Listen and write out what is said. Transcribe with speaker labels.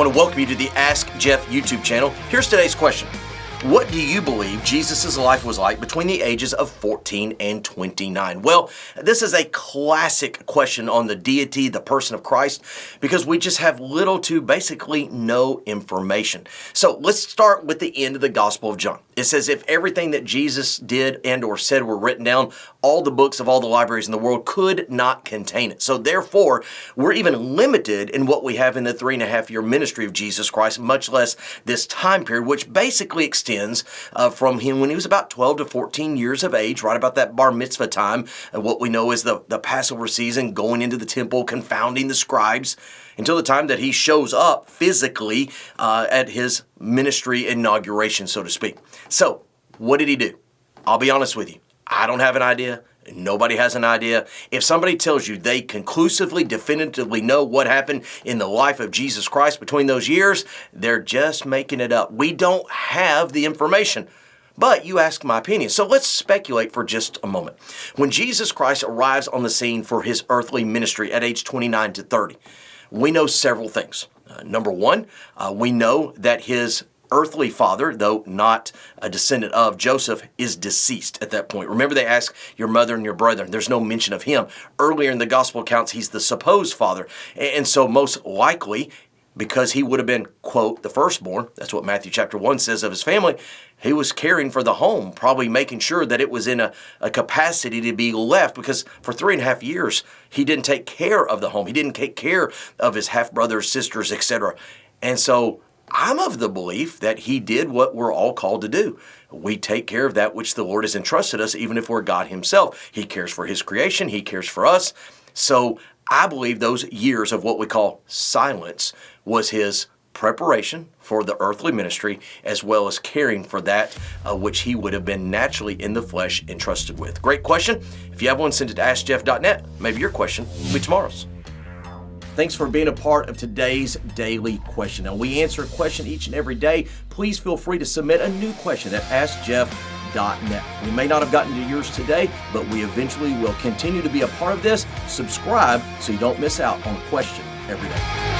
Speaker 1: want to welcome you to the Ask Jeff YouTube channel. Here's today's question. What do you believe Jesus' life was like between the ages of 14 and 29? Well, this is a classic question on the deity, the person of Christ, because we just have little to basically no information. So let's start with the end of the Gospel of John. It says, if everything that Jesus did and or said were written down, all the books of all the libraries in the world could not contain it. So therefore, we're even limited in what we have in the 3.5-year ministry of Jesus Christ, much less this time period, which basically extends from him when he was about 12 to 14 years of age, right about that bar mitzvah time, and what we know is the Passover season, going into the temple, confounding the scribes, until the time that he shows up physically at his ministry inauguration, so to speak. So, what did he do? I'll be honest with you. I don't have an idea. Nobody has an idea. If somebody tells you they conclusively, definitively know what happened in the life of Jesus Christ between those years, they're just making it up. We don't have the information. But you ask my opinion. So let's speculate for just a moment. When Jesus Christ arrives on the scene for his earthly ministry at age 29 to 30, we know several things. Number one, we know that his earthly father, though not a descendant of Joseph, is deceased at that point. Remember, they ask your mother and your brother. There's no mention of him. Earlier in the gospel accounts, he's the supposed father. And so most likely, because he would have been, quote, the firstborn, that's what Matthew chapter 1 says of his family, he was caring for the home, probably making sure that it was in a capacity to be left, because for 3.5 years, he didn't take care of the home. He didn't take care of his half-brothers, sisters, etc. And so I'm of the belief that he did what we're all called to do. We take care of that which the Lord has entrusted us, even if we're God himself. He cares for his creation. He cares for us. So I believe those years of what we call silence was his preparation for the earthly ministry, as well as caring for that which he would have been naturally in the flesh entrusted with. Great question. If you have one, send it to AskJeff.net. Maybe your question will be tomorrow's. Thanks for being a part of today's daily question. Now, we answer a question each and every day. Please feel free to submit a new question at AskJeff.net. We may not have gotten to yours today, but we eventually will continue to be a part of this. Subscribe so you don't miss out on a question every day.